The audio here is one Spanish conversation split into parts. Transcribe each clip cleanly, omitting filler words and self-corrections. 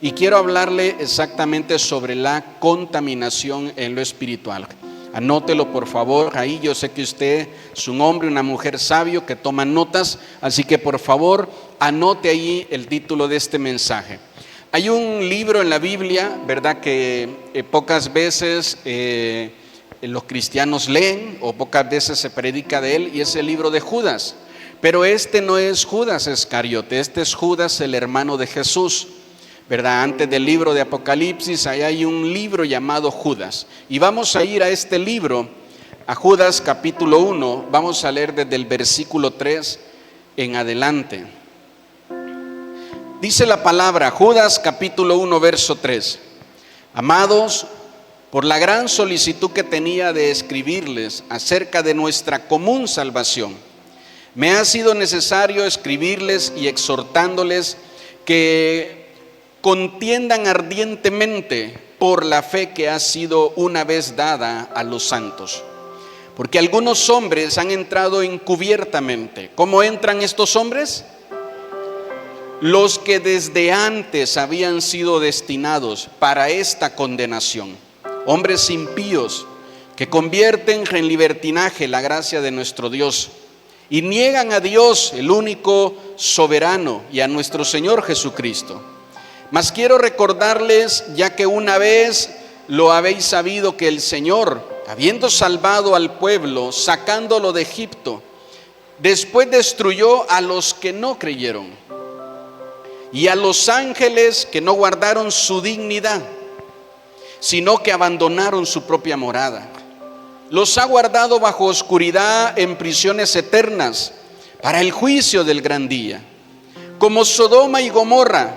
y quiero hablarle exactamente sobre la contaminación en lo espiritual. Anótelo por favor, ahí yo sé que usted es un hombre, una mujer sabio que toma notas, así que por favor anote ahí el título de este mensaje. Hay un libro en la Biblia, ¿verdad?, que pocas veces los cristianos leen o pocas veces se predica de él, y es el libro de Judas. Pero este no es Judas Iscariote, este es Judas, el hermano de Jesús, ¿verdad? Antes del libro de Apocalipsis, ahí hay un libro llamado Judas. Y vamos a ir a este libro, a Judas capítulo 1, vamos a leer desde el versículo 3 en adelante. Dice la palabra, Judas capítulo 1, verso 3. Amados, por la gran solicitud que tenía de escribirles acerca de nuestra común salvación, me ha sido necesario escribirles y exhortándoles que contiendan ardientemente por la fe que ha sido una vez dada a los santos. Porque algunos hombres han entrado encubiertamente. ¿Cómo entran estos hombres? Los que desde antes habían sido destinados para esta condenación. Hombres impíos que convierten en libertinaje la gracia de nuestro Dios y niegan a Dios, el único soberano, y a nuestro Señor Jesucristo. Mas quiero recordarles, ya que una vez lo habéis sabido, que el Señor, habiendo salvado al pueblo, sacándolo de Egipto, después destruyó a los que no creyeron y a los ángeles que no guardaron su dignidad, sino que abandonaron su propia morada. Los ha guardado bajo oscuridad en prisiones eternas para el juicio del gran día, como Sodoma y Gomorra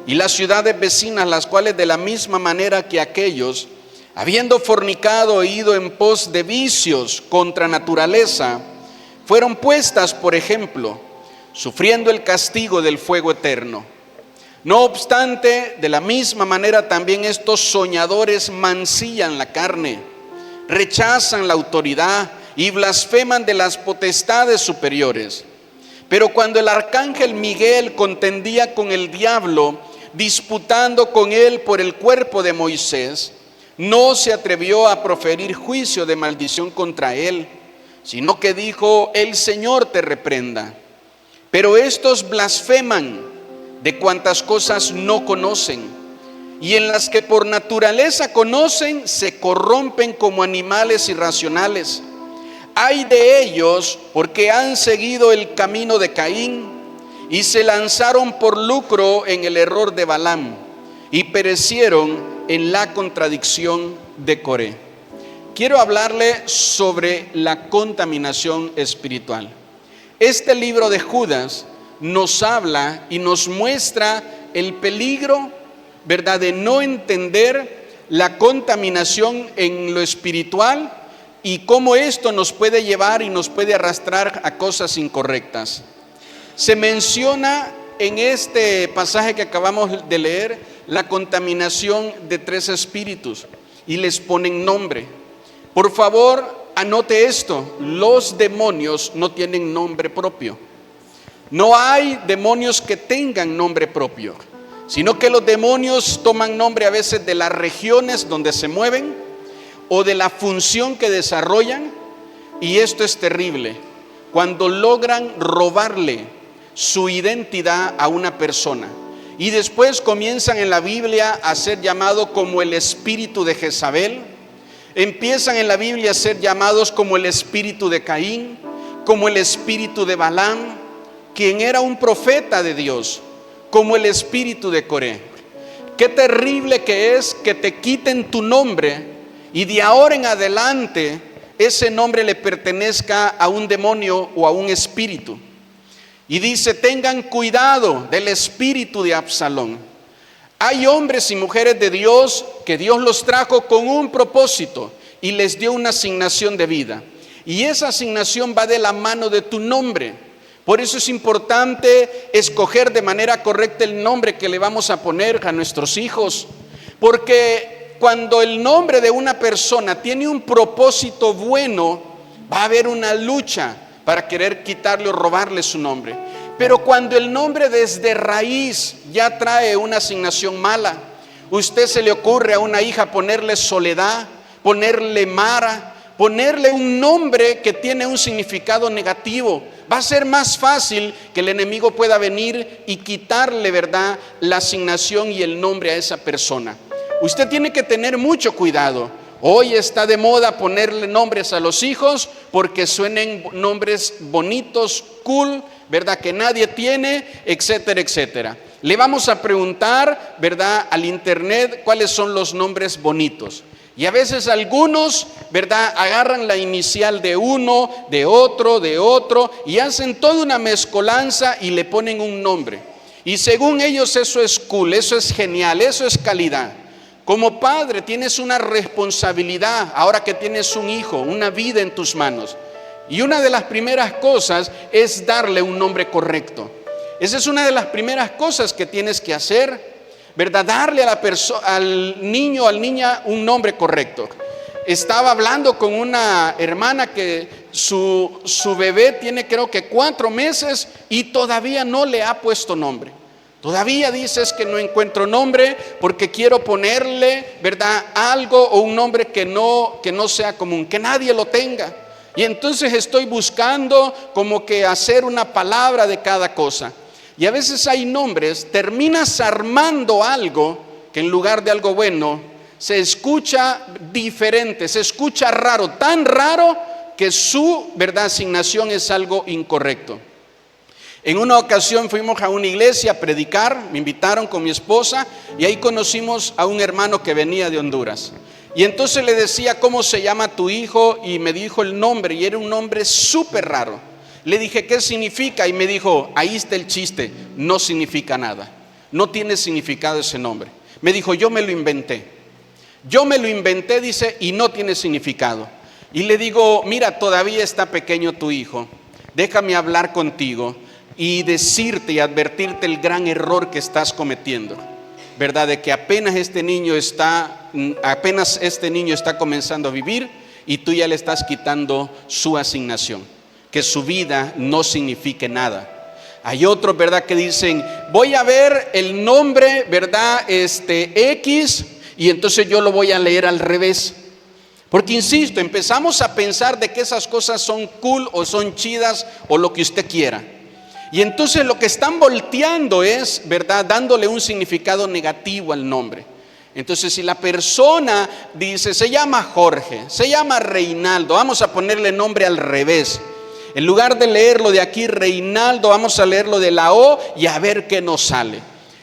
y las ciudades vecinas, las cuales de la misma manera que aquellos, habiendo fornicado e ido en pos de vicios contra naturaleza, fueron puestas por ejemplo, sufriendo el castigo del fuego eterno. No obstante, de la misma manera también estos soñadores mancillan la carne, rechazan la autoridad y blasfeman de las potestades superiores. Pero cuando el arcángel Miguel contendía con el diablo, disputando con él por el cuerpo de Moisés, no se atrevió a proferir juicio de maldición contra él, sino que dijo: el Señor te reprenda. Pero estos blasfeman de cuantas cosas no conocen, y en las que por naturaleza conocen, se corrompen como animales irracionales. Ay de ellos, porque han seguido el camino de Caín, y se lanzaron por lucro en el error de Balaam, y perecieron en la contradicción de Coré. Quiero hablarle sobre la contaminación espiritual. Este libro de Judas nos habla y nos muestra el peligro, ¿verdad?, de no entender la contaminación en lo espiritual y cómo esto nos puede llevar y nos puede arrastrar a cosas incorrectas. Se menciona en este pasaje que acabamos de leer la contaminación de 3 espíritus y les ponen nombre. Por favor, anote esto: los demonios no tienen nombre propio. No hay demonios que tengan nombre propio, sino que los demonios toman nombre a veces de las regiones donde se mueven o de la función que desarrollan, y esto es terrible, cuando logran robarle su identidad a una persona y después comienzan en la Biblia a ser llamados como el espíritu de Jezabel, empiezan en la Biblia a ser llamados como el espíritu de Caín, como el espíritu de Balaam, quien era un profeta de Dios, como el espíritu de Coré. Qué terrible que es que te quiten tu nombre y de ahora en adelante ese nombre le pertenezca a un demonio o a un espíritu. Y dice: tengan cuidado del espíritu de Absalón. Hay hombres y mujeres de Dios que Dios los trajo con un propósito y les dio una asignación de vida, y esa asignación va de la mano de tu nombre. Por eso es importante escoger de manera correcta el nombre que le vamos a poner a nuestros hijos, porque cuando el nombre de una persona tiene un propósito bueno, va a haber una lucha para querer quitarle o robarle su nombre. Pero cuando el nombre desde raíz ya trae una asignación mala, usted se le ocurre a una hija ponerle Soledad, ponerle Mara, ponerle un nombre que tiene un significado negativo, va a ser más fácil que el enemigo pueda venir y quitarle, ¿verdad?, la asignación y el nombre a esa persona. Usted tiene que tener mucho cuidado. Hoy está de moda ponerle nombres a los hijos porque suenen nombres bonitos, cool, ¿verdad?, que nadie tiene, etcétera, etcétera. Le vamos a preguntar, ¿verdad?, al internet cuáles son los nombres bonitos. Y a veces algunos, ¿verdad?, agarran la inicial de uno, de otro, y hacen toda una mezcolanza y le ponen un nombre. Y según ellos eso es cool, eso es genial, eso es calidad. Como padre tienes una responsabilidad, ahora que tienes un hijo, una vida en tus manos. Y una de las primeras cosas es darle un nombre correcto. Esa es una de las primeras cosas que tienes que hacer, ¿verdad? Darle a al niño o a la niña un nombre correcto. Estaba hablando con una hermana que su bebé tiene creo que 4 meses y todavía no le ha puesto nombre. Todavía dice es que no encuentro nombre porque quiero ponerle, ¿verdad?, algo o un nombre que no sea común, que nadie lo tenga. Y entonces estoy buscando como que hacer una palabra de cada cosa. Y a veces hay nombres, terminas armando algo que en lugar de algo bueno, se escucha diferente, se escucha raro, tan raro que su, ¿verdad?, asignación es algo incorrecto. En una ocasión fuimos a una iglesia a predicar, me invitaron con mi esposa y ahí conocimos a un hermano que venía de Honduras. Y entonces le decía, ¿cómo se llama tu hijo? Y me dijo el nombre y era un nombre súper raro. Le dije, ¿qué significa? Y me dijo, ahí está el chiste, no significa nada, no tiene significado ese nombre. Me dijo, yo me lo inventé, dice, y no tiene significado. Y le digo, mira, todavía está pequeño tu hijo, déjame hablar contigo y decirte y advertirte el gran error que estás cometiendo, ¿verdad? De que apenas este niño está comenzando a vivir y tú ya le estás quitando su asignación. Que su vida no signifique nada. Hay otros, ¿verdad?, que dicen, voy a ver el nombre, ¿verdad?, X, y entonces yo lo voy a leer al revés. Porque insisto, empezamos a pensar de que esas cosas son cool o son chidas o lo que usted quiera. Y entonces lo que están volteando es, ¿verdad?, dándole un significado negativo al nombre. Entonces si la persona dice, se llama Jorge, se llama Reinaldo, vamos a ponerle nombre al revés. En lugar de leerlo de aquí, Reinaldo, vamos a leerlo de la O y a ver qué nos sale.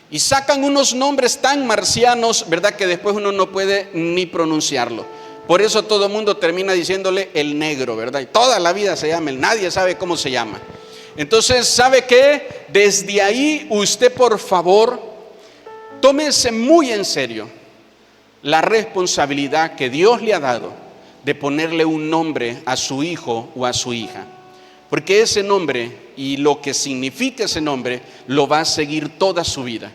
Y sacan unos nombres tan marcianos, ¿verdad?, que después uno no puede ni pronunciarlo. Por eso todo el mundo termina diciéndole el negro, ¿verdad? Y toda la vida se llama, nadie sabe cómo se llama. Entonces, ¿sabe qué? Desde ahí usted, por favor, tómese muy en serio la responsabilidad que Dios le ha dado de ponerle un nombre a su hijo o a su hija. Porque ese nombre y lo que significa ese nombre lo va a seguir toda su vida.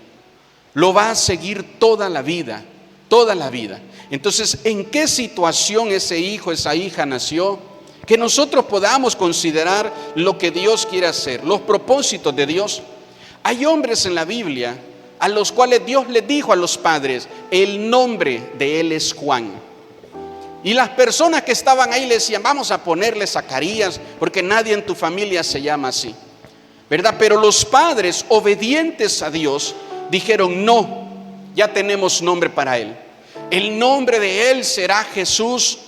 Lo va a seguir toda la vida, toda la vida. Entonces, ¿en qué situación ese hijo, esa hija nació? Que nosotros podamos considerar lo que Dios quiere hacer, los propósitos de Dios. Hay hombres en la Biblia a los cuales Dios les dijo a los padres, el nombre de él es Juan. Y las personas que estaban ahí le decían, vamos a ponerle Zacarías, porque nadie en tu familia se llama así, ¿verdad? Pero los padres, obedientes a Dios, dijeron, no, ya tenemos nombre para él. El nombre de él será Jesús,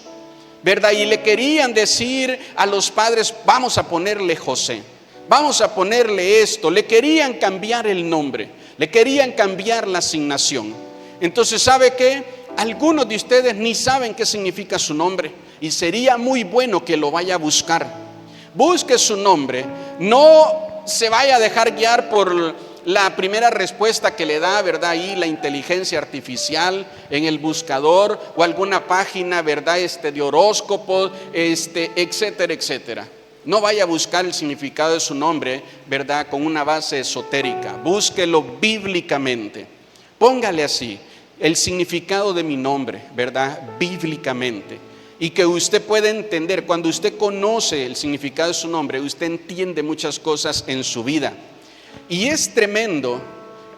¿verdad? Y le querían decir a los padres, vamos a ponerle José, vamos a ponerle esto. Le querían cambiar el nombre, le querían cambiar la asignación. Entonces, ¿sabe qué? Algunos de ustedes ni saben qué significa su nombre y sería muy bueno que lo vaya a buscar. Busque su nombre, no se vaya a dejar guiar por la primera respuesta que le da, ¿verdad?, ahí la inteligencia artificial en el buscador o alguna página, ¿verdad?, de horóscopos, etcétera, etcétera. No vaya a buscar el significado de su nombre, ¿verdad?, con una base esotérica. Búsquelo bíblicamente. Póngale así, el significado de mi nombre, ¿verdad?, bíblicamente. Y que usted pueda entender, cuando usted conoce el significado de su nombre, usted entiende muchas cosas en su vida. Y es tremendo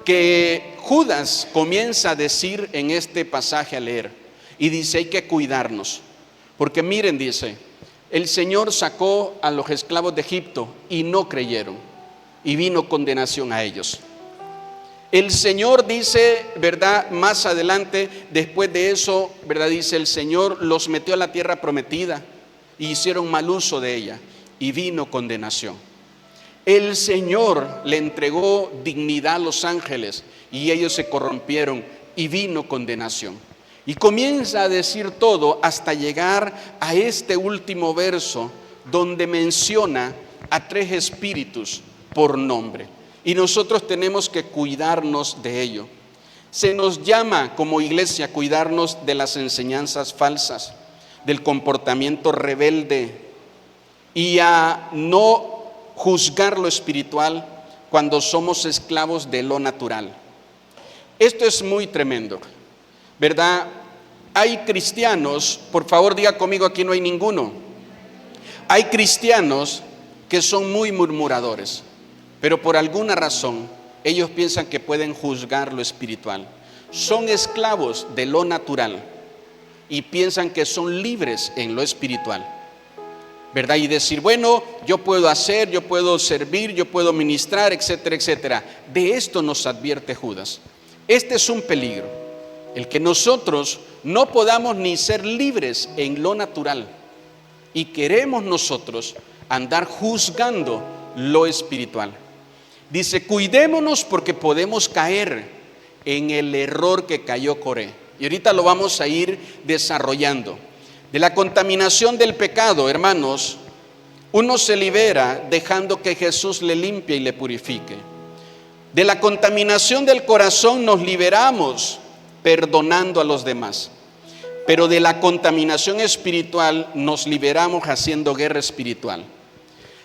que Judas comienza a decir en este pasaje a leer, y dice: hay que cuidarnos, porque miren, dice, el Señor sacó a los esclavos de Egipto y no creyeron, y vino condenación a ellos. El Señor dice, ¿verdad? Más adelante, después de eso, ¿verdad? Dice, el Señor los metió a la tierra prometida y hicieron mal uso de ella, y vino condenación. El Señor le entregó dignidad a los ángeles y ellos se corrompieron, y vino condenación. Y comienza a decir todo hasta llegar a este último verso, donde menciona a 3 espíritus por nombre. Y nosotros tenemos que cuidarnos de ello. Se nos llama como iglesia a cuidarnos de las enseñanzas falsas, del comportamiento rebelde, y a no juzgar lo espiritual cuando somos esclavos de lo natural. Esto es muy tremendo, ¿verdad? Hay cristianos, por favor diga conmigo, aquí no hay ninguno. Hay cristianos que son muy murmuradores, pero por alguna razón ellos piensan que pueden juzgar lo espiritual. Son esclavos de lo natural y piensan que son libres en lo espiritual, ¿verdad? Y decir, bueno, yo puedo hacer, yo puedo servir, yo puedo ministrar, etcétera, etcétera. De esto nos advierte Judas. Este es un peligro, el que nosotros no podamos ni ser libres en lo natural y queremos nosotros andar juzgando lo espiritual. Dice, cuidémonos porque podemos caer en el error que cayó Coré. Y ahorita lo vamos a ir desarrollando. De la contaminación del pecado, hermanos, uno se libera dejando que Jesús le limpie y le purifique. De la contaminación del corazón nos liberamos perdonando a los demás. Pero de la contaminación espiritual nos liberamos haciendo guerra espiritual.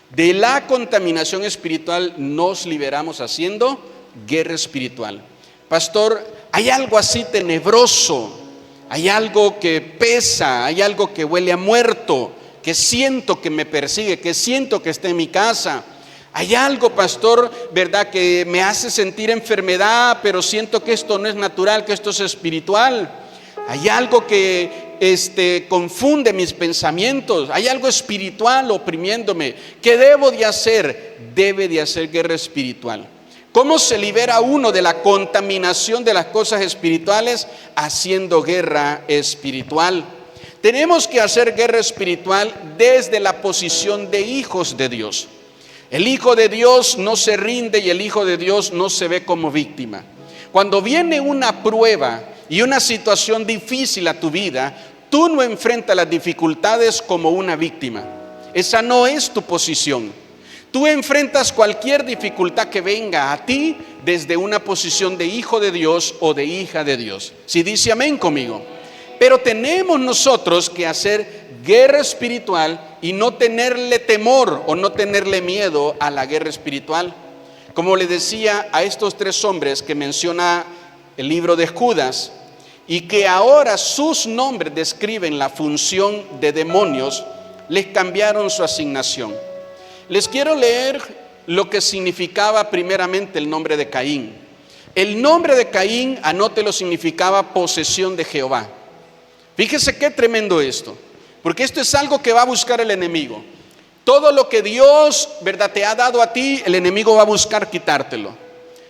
De la contaminación espiritual nos liberamos haciendo guerra espiritual. Pastor, hay algo así tenebroso, hay algo que pesa, hay algo que huele a muerto, que siento que me persigue, que siento que está en mi casa. Hay algo, pastor, ¿verdad?, que me hace sentir enfermedad, pero siento que esto no es natural, que esto es espiritual. Hay algo que confunde mis pensamientos. Hay algo espiritual oprimiéndome. ¿Qué debo de hacer? Debe de hacer guerra espiritual. ¿Cómo se libera uno de la contaminación de las cosas espirituales? Haciendo guerra espiritual. Tenemos que hacer guerra espiritual desde la posición de hijos de Dios. El Hijo de Dios no se rinde y el Hijo de Dios no se ve como víctima. Cuando viene una prueba y una situación difícil a tu vida, tú no enfrentas las dificultades como una víctima. Esa no es tu posición. Tú enfrentas cualquier dificultad que venga a ti desde una posición de hijo de Dios o de hija de Dios. Si dice amén conmigo. Pero tenemos nosotros que hacer guerra espiritual y no tenerle temor o no tenerle miedo a la guerra espiritual. Como le decía a estos 3 hombres que menciona el libro de Judas, y que ahora sus nombres describen la función de demonios, les cambiaron su asignación. Les quiero leer lo que significaba primeramente el nombre de Caín. El nombre de Caín, anótelo, significaba posesión de Jehová. Fíjese qué tremendo esto, porque esto es algo que va a buscar el enemigo. Todo lo que Dios, ¿verdad?, te ha dado a ti, el enemigo va a buscar quitártelo.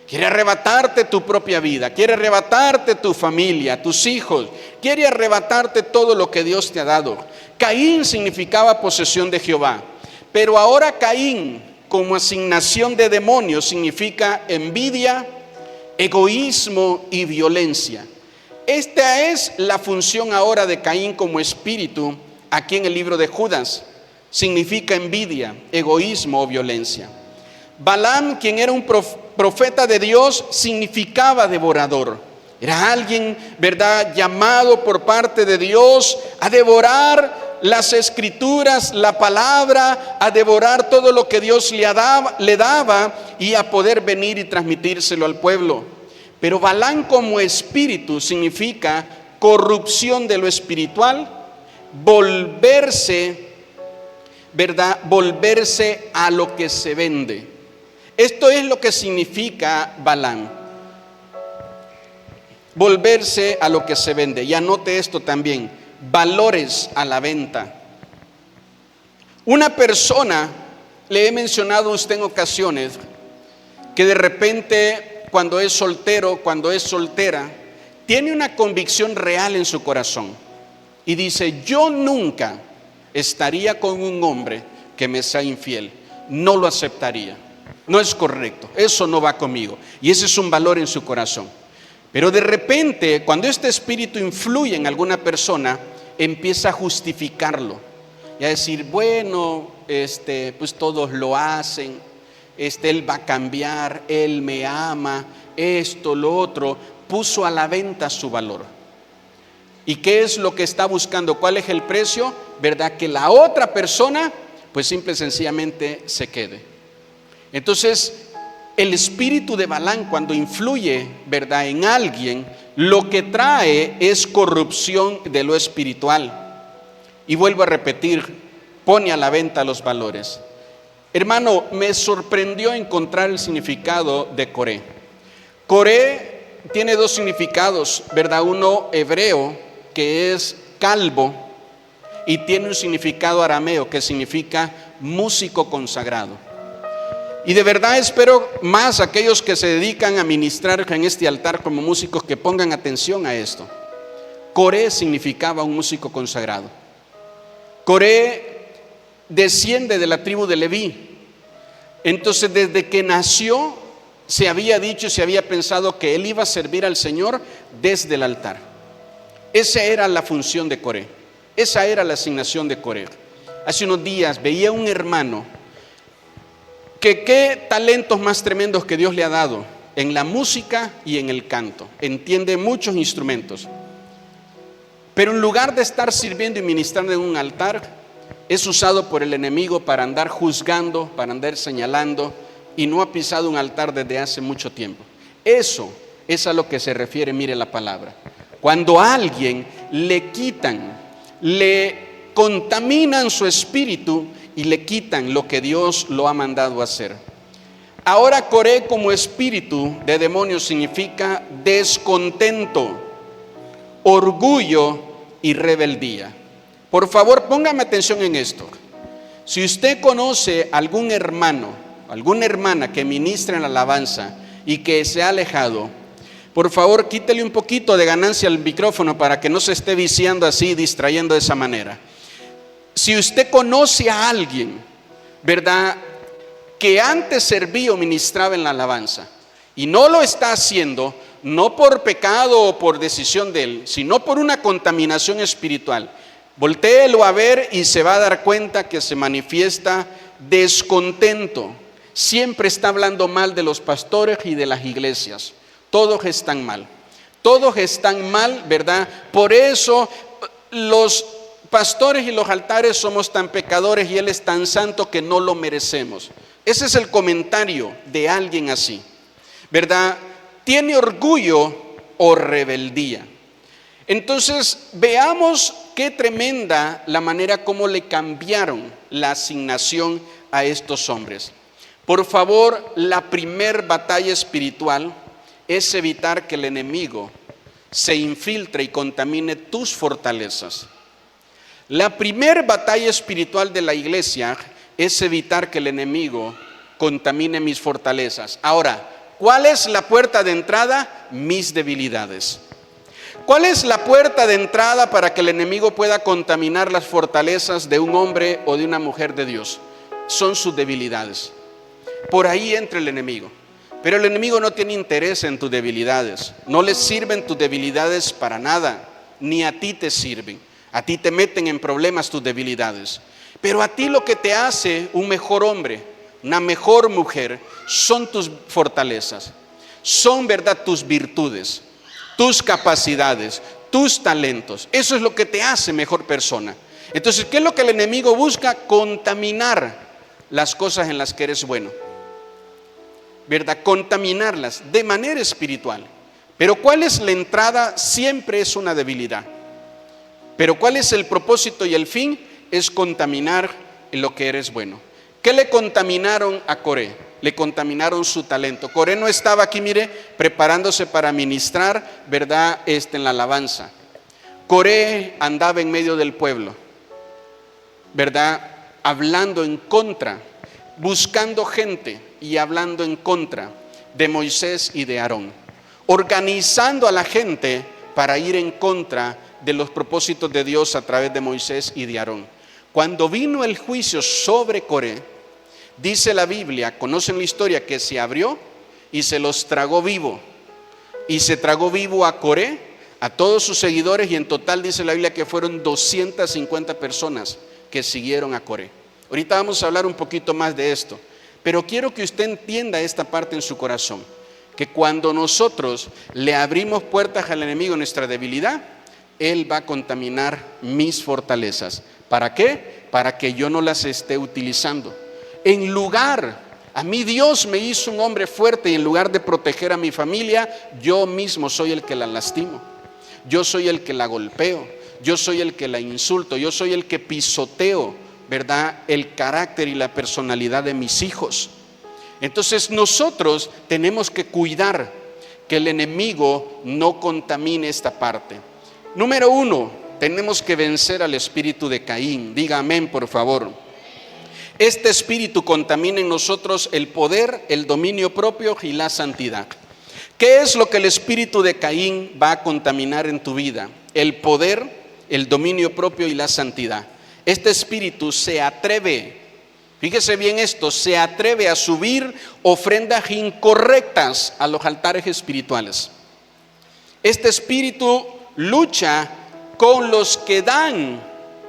Quiere arrebatarte tu propia vida, quiere arrebatarte tu familia, tus hijos, quiere arrebatarte todo lo que Dios te ha dado. Caín significaba posesión de Jehová, pero ahora Caín, como asignación de demonios, significa envidia, egoísmo y violencia. Esta es la función ahora de Caín como espíritu aquí en el libro de Judas. Significa envidia, egoísmo o violencia. Balaam, quien era un profeta de Dios, significaba devorador. Era alguien, ¿verdad?, llamado por parte de Dios a devorar las escrituras, la palabra, a devorar todo lo que Dios le daba y a poder venir y transmitírselo al pueblo. Pero Balaam como espíritu significa corrupción de lo espiritual, volverse, ¿verdad?, volverse a lo que se vende. Esto es lo que significa Balaam. Volverse a lo que se vende. Y anote esto también, valores a la venta. Una persona, le he mencionado a usted en ocasiones, que de repente cuando es soltero, cuando es soltera, tiene una convicción real en su corazón y dice: yo nunca estaría con un hombre que me sea infiel, no lo aceptaría, no es correcto, eso no va conmigo, y ese es un valor en su corazón. Pero de repente, cuando este espíritu influye en alguna persona, empieza a justificarlo y a decir: bueno, pues todos lo hacen, él va a cambiar, él me ama, esto, lo otro. Puso a la venta su valor. ¿Y qué es lo que está buscando? ¿Cuál es el precio? ¿Verdad? Que la otra persona, pues simple y sencillamente se quede. Entonces, el espíritu de Balaam, cuando influye, ¿verdad?, en alguien, lo que trae es corrupción de lo espiritual. Y vuelvo a repetir, pone a la venta los valores. Hermano, me sorprendió encontrar el significado de Coré. Coré tiene dos significados, ¿verdad? Uno hebreo, que es calvo, y tiene un significado arameo, que significa músico consagrado. Y de verdad espero más aquellos que se dedican a ministrar en este altar como músicos, que pongan atención a esto. Coré significaba un músico consagrado. Coré desciende de la tribu de Leví. Entonces, desde que nació, se había dicho y se había pensado que él iba a servir al Señor desde el altar. Esa era la función de Coré. Esa era la asignación de Coré. Hace unos días veía un hermano que qué talentos más tremendos que Dios le ha dado en la música y en el canto. Entiende muchos instrumentos. Pero en lugar de estar sirviendo y ministrando en un altar, es usado por el enemigo para andar juzgando, para andar señalando, y no ha pisado un altar desde hace mucho tiempo. Eso es a lo que se refiere, mire la palabra. Cuando a alguien le quitan, le contaminan su espíritu y le quitan lo que Dios lo ha mandado a hacer. Ahora, Coré como espíritu de demonio significa descontento, orgullo y rebeldía. Por favor, póngame atención en esto. Si usted conoce algún hermano, alguna hermana que ministra en la alabanza y que se ha alejado, por favor quítele un poquito de ganancia al micrófono para que no se esté viciando así, distrayendo de esa manera. Si usted conoce a alguien, ¿verdad?, que antes servía o ministraba en la alabanza y no lo está haciendo, no por pecado o por decisión de él, sino por una contaminación espiritual, voltéelo a ver y se va a dar cuenta que se manifiesta descontento. Siempre está hablando mal de los pastores y de las iglesias. Todos están mal. Todos están mal, ¿verdad? Por eso los pastores y los altares somos tan pecadores y Él es tan santo que no lo merecemos. Ese es el comentario de alguien así, ¿verdad? Tiene orgullo o rebeldía. Entonces, veamos qué tremenda la manera como le cambiaron la asignación a estos hombres. Por favor, la primer batalla espiritual es evitar que el enemigo se infiltre y contamine tus fortalezas. La primer batalla espiritual de la iglesia es evitar que el enemigo contamine mis fortalezas. Ahora, ¿cuál es la puerta de entrada? Mis debilidades. ¿Cuál es la puerta de entrada para que el enemigo pueda contaminar las fortalezas de un hombre o de una mujer de Dios? Son sus debilidades. Por ahí entra el enemigo. Pero el enemigo no tiene interés en tus debilidades. No le sirven tus debilidades para nada. Ni a ti te sirven. A ti te meten en problemas tus debilidades. Pero a ti lo que te hace un mejor hombre, una mejor mujer, son tus fortalezas. Son, ¿verdad?, tus virtudes, tus capacidades, tus talentos. Eso es lo que te hace mejor persona. Entonces, ¿qué es lo que el enemigo busca? Contaminar las cosas en las que eres bueno, ¿verdad? Contaminarlas de manera espiritual. Pero ¿cuál es la entrada? Siempre es una debilidad. Pero ¿cuál es el propósito y el fin? Es contaminar en lo que eres bueno. ¿Qué le contaminaron a Coré? le contaminaron su talento. Coré no estaba aquí, mire, preparándose para ministrar, ¿verdad? En la alabanza. Coré andaba en medio del pueblo, ¿verdad? Hablando en contra, buscando gente y hablando en contra de Moisés y de Aarón, organizando a la gente para ir en contra de los propósitos de Dios a través de Moisés y de Aarón. Cuando vino el juicio sobre Coré, dice la Biblia, conocen la historia, que se abrió y se los tragó vivo. Y se tragó vivo a Coré, a todos sus seguidores, y en total dice la Biblia que fueron 250 personas que siguieron a Coré. Ahorita vamos a hablar un poquito más de esto, pero quiero que usted entienda esta parte en su corazón, que cuando nosotros le abrimos puertas al enemigo en nuestra debilidad, él va a contaminar mis fortalezas. ¿Para qué? Para que yo no las esté utilizando. En lugar, a mí Dios me hizo un hombre fuerte, y en lugar de proteger a mi familia, yo mismo soy el que la lastimo. Yo soy el que la golpeo, yo soy el que la insulto, yo soy el que pisoteo, ¿verdad?, el carácter y la personalidad de mis hijos. Entonces nosotros tenemos que cuidar que el enemigo no contamine esta parte. Número 1, tenemos que vencer al espíritu de Caín. Diga amén, por favor. Este espíritu contamina en nosotros el poder, el dominio propio y la santidad. ¿Qué es lo que el espíritu de Caín va a contaminar en tu vida? El poder, el dominio propio y la santidad. Este espíritu se atreve, fíjese bien esto, se atreve a subir ofrendas incorrectas a los altares espirituales. Este espíritu lucha con los que dan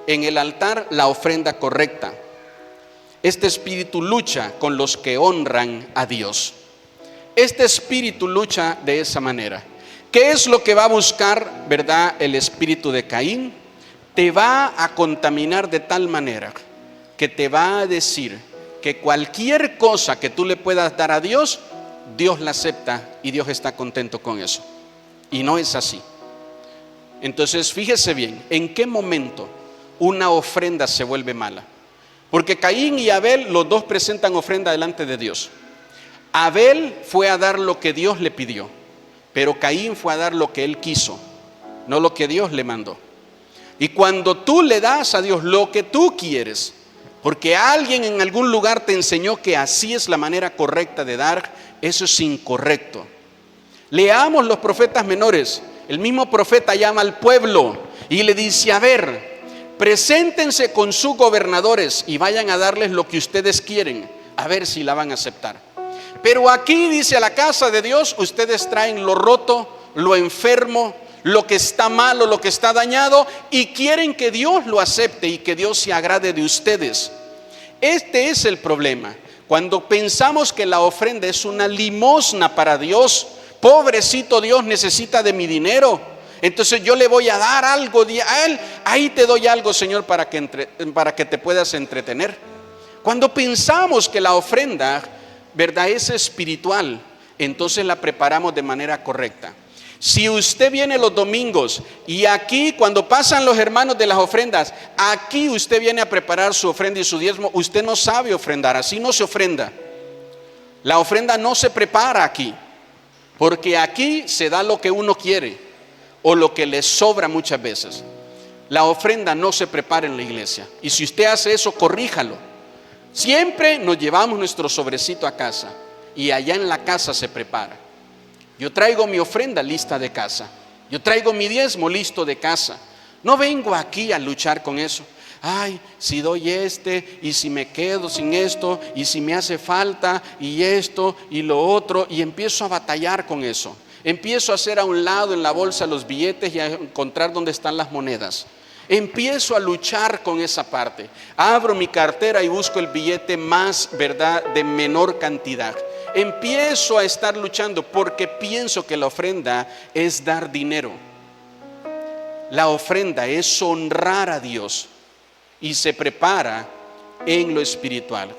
en el altar la ofrenda correcta. Este espíritu lucha con los que honran a Dios. Este espíritu lucha de esa manera. ¿Qué es lo que va a buscar, verdad, el espíritu de Caín? Te va a contaminar de tal manera que te va a decir que cualquier cosa que tú le puedas dar a Dios, Dios la acepta y Dios está contento con eso. Y no es así. Entonces fíjese bien, ¿en qué momento una ofrenda se vuelve mala? Porque Caín y Abel, los dos presentan ofrenda delante de Dios. Abel fue a dar lo que Dios le pidió, pero Caín fue a dar lo que él quiso, no lo que Dios le mandó. Y cuando tú le das a Dios lo que tú quieres, porque alguien en algún lugar te enseñó que así es la manera correcta de dar, eso es incorrecto. Leamos los profetas menores. El mismo profeta llama al pueblo y le dice: a ver, preséntense con sus gobernadores y vayan a darles lo que ustedes quieren, a ver si la van a aceptar. Pero aquí dice, a la casa de Dios ustedes traen lo roto, lo enfermo, lo que está malo, lo que está dañado, y quieren que Dios lo acepte y que Dios se agrade de ustedes. Este es el problema. Cuando pensamos que la ofrenda es una limosna para Dios, pobrecito Dios necesita de mi dinero, entonces yo le voy a dar algo a Él, ahí te doy algo, Señor, para que te puedas entretener. Cuando pensamos que la ofrenda, verdad, es espiritual, entonces la preparamos de manera correcta. Si usted viene los domingos y aquí cuando pasan los hermanos de las ofrendas, aquí usted viene a preparar su ofrenda y su diezmo, usted no sabe ofrendar, así no se ofrenda. La ofrenda no se prepara aquí, porque aquí se da lo que uno quiere o lo que le sobra muchas veces. La ofrenda no se prepara en la iglesia, y si usted hace eso, corríjalo. Siempre nos llevamos nuestro sobrecito a casa y allá en la casa se prepara. Yo traigo mi ofrenda lista de casa, yo traigo mi diezmo listo de casa. No vengo aquí a luchar con eso. Ay, si doy y si me quedo sin esto, y si me hace falta, y esto, y lo otro, y empiezo a batallar con eso. Empiezo a hacer a un lado en la bolsa los billetes y a encontrar dónde están las monedas. Empiezo a luchar con esa parte. Abro mi cartera y busco el billete más, verdad, de menor cantidad. Empiezo a estar luchando porque pienso que la ofrenda es dar dinero. La ofrenda es honrar a Dios y se prepara en lo espiritual,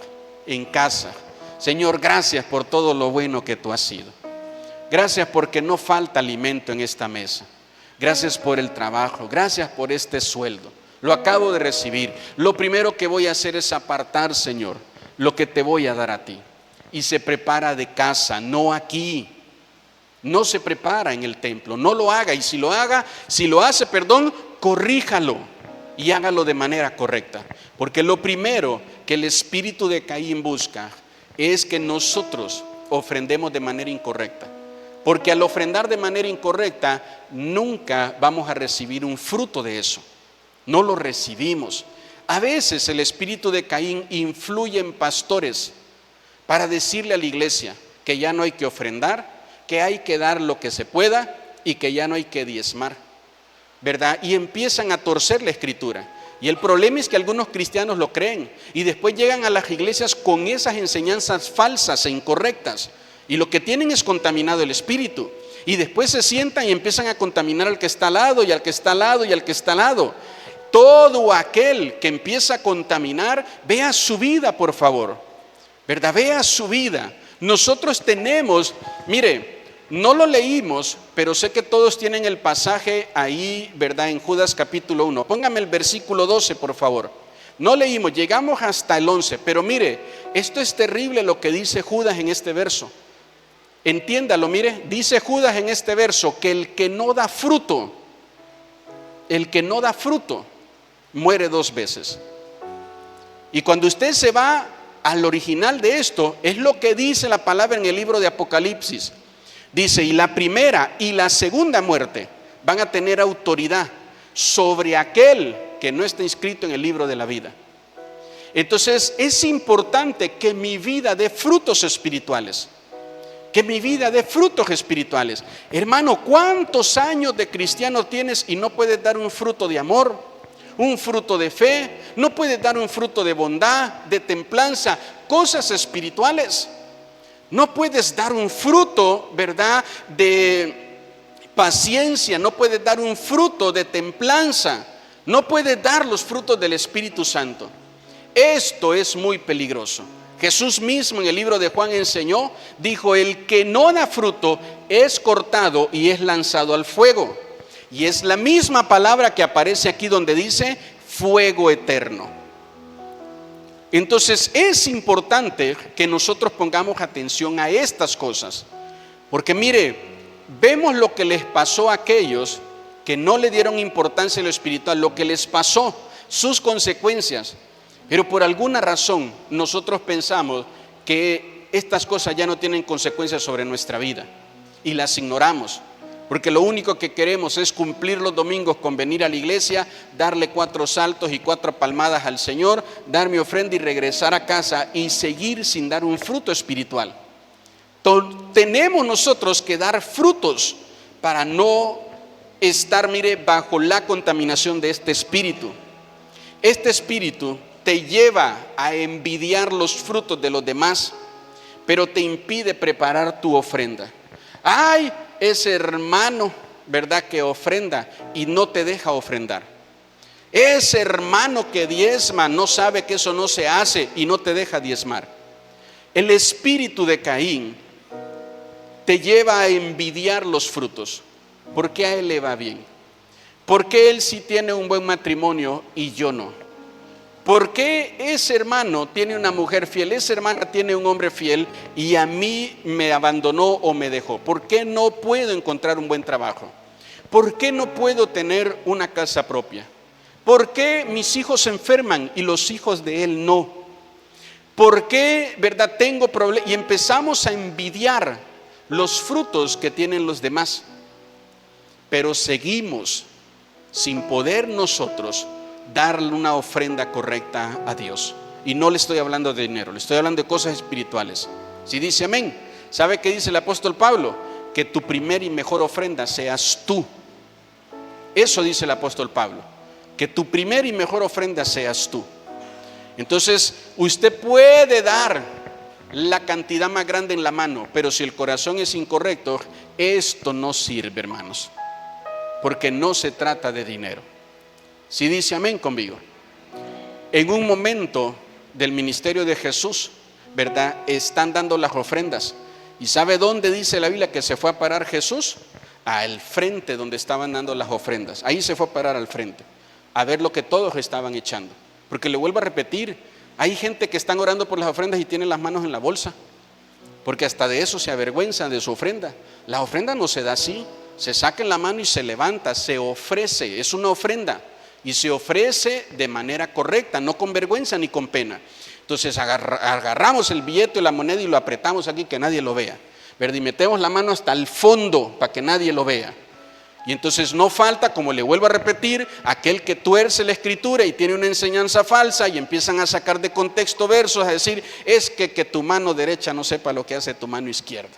en casa. Señor, gracias por todo lo bueno que tú has sido. Gracias porque no falta alimento en esta mesa. Gracias por el trabajo, gracias por este sueldo. Lo acabo de recibir. Lo primero que voy a hacer es apartar, Señor, lo que te voy a dar a ti. y se prepara de casa, no aquí. No se prepara en el templo, no lo haga. Y si lo hace, corríjalo y hágalo de manera correcta. Porque lo primero que el espíritu de Caín busca es que nosotros ofrendemos de manera incorrecta. Porque al ofrendar de manera incorrecta, nunca vamos a recibir un fruto de eso. No lo recibimos. A veces el espíritu de Caín influye en pastores para decirle a la iglesia que ya no hay que ofrendar, que hay que dar lo que se pueda y que ya no hay que diezmar, ¿verdad? Y empiezan a torcer la escritura. Y el problema es que algunos cristianos lo creen y después llegan a las iglesias con esas enseñanzas falsas e incorrectas. Y lo que tienen es contaminado el espíritu. Y después se sientan y empiezan a contaminar al que está al lado y al que está al lado y al que está al lado. Todo aquel que empieza a contaminar, vea su vida, por favor, ¿verdad? Vea su vida. Nosotros tenemos, mire, no lo leímos, pero sé que todos tienen el pasaje ahí, ¿verdad? En Judas capítulo 1. Póngame el versículo 12, por favor. No leímos, llegamos hasta el 11, pero mire, esto es terrible lo que dice Judas en este verso. Entiéndalo, mire, dice Judas en este verso que el que no da fruto, muere 2 veces. Y cuando usted se va al original de esto, es lo que dice la palabra en el libro de Apocalipsis. Dice, y la primera y la segunda muerte van a tener autoridad sobre aquel que no está inscrito en el libro de la vida. Entonces es importante que mi vida dé frutos espirituales. Que mi vida dé frutos espirituales. Hermano, ¿cuántos años de cristiano tienes y no puedes dar un fruto de amor, un fruto de fe? No puedes dar un fruto de bondad, de templanza, cosas espirituales. No puedes dar un fruto, ¿verdad?, de paciencia. No puedes dar un fruto de templanza. No puedes dar los frutos del Espíritu Santo. Esto es muy peligroso. Jesús mismo en el libro de Juan enseñó, dijo, el que no da fruto es cortado y es lanzado al fuego. Y es la misma palabra que aparece aquí donde dice fuego eterno. Entonces es importante que nosotros pongamos atención a estas cosas. Porque mire, vemos lo que les pasó a aquellos que no le dieron importancia a lo espiritual, lo que les pasó, sus consecuencias. Pero por alguna razón nosotros pensamos que estas cosas ya no tienen consecuencias sobre nuestra vida y las ignoramos, porque lo único que queremos es cumplir los domingos con venir a la iglesia, darle 4 saltos y 4 palmadas al Señor, dar mi ofrenda y regresar a casa y seguir sin dar un fruto espiritual. Tenemos nosotros que dar frutos para no estar, mire, bajo la contaminación de este espíritu. Este espíritu te lleva a envidiar los frutos de los demás, pero te impide preparar tu ofrenda. Ay, ese hermano, ¿verdad?, que ofrenda y no te deja ofrendar. Ese hermano que diezma no sabe que eso no se hace y no te deja diezmar. El espíritu de Caín te lleva a envidiar los frutos. ¿Por qué a él le va bien? ¿Por qué él sí tiene un buen matrimonio y yo no? ¿Por qué ese hermano tiene una mujer fiel, esa hermana tiene un hombre fiel y a mí me abandonó o me dejó? ¿Por qué no puedo encontrar un buen trabajo? ¿Por qué no puedo tener una casa propia? ¿Por qué mis hijos se enferman y los hijos de él no? ¿Por qué, verdad, tengo problemas? Y empezamos a envidiar los frutos que tienen los demás, pero seguimos sin poder nosotros darle una ofrenda correcta a Dios. Y no le estoy hablando de dinero, le estoy hablando de cosas espirituales. Si dice amén, ¿sabe qué dice el apóstol Pablo? Que tu primera y mejor ofrenda seas tú. Eso dice el apóstol Pablo, que tu primera y mejor ofrenda seas tú. Entonces usted puede dar la cantidad más grande en la mano, pero si el corazón es incorrecto, esto no sirve, hermanos, porque no se trata de dinero. Si dice amén conmigo. En un momento del ministerio de Jesús, ¿verdad?, están dando las ofrendas. ¿Y sabe dónde dice la Biblia que se fue a parar Jesús? Al frente donde estaban dando las ofrendas. Ahí se fue a parar al frente, a ver lo que todos estaban echando. Porque le vuelvo a repetir, hay gente que están orando por las ofrendas y tienen las manos en la bolsa. porque hasta de eso se avergüenzan de su ofrenda. La ofrenda no se da así, se saca en la mano y se levanta, se ofrece, es una ofrenda y se ofrece de manera correcta, no con vergüenza ni con pena. Entonces agarramos el billete y la moneda y lo apretamos aquí que nadie lo vea, ¿verdad? Y metemos la mano hasta el fondo para que nadie lo vea. Y entonces no falta, como le vuelvo a repetir, aquel que tuerce la escritura y tiene una enseñanza falsa y empiezan a sacar de contexto versos, a decir, es que tu mano derecha no sepa lo que hace tu mano izquierda.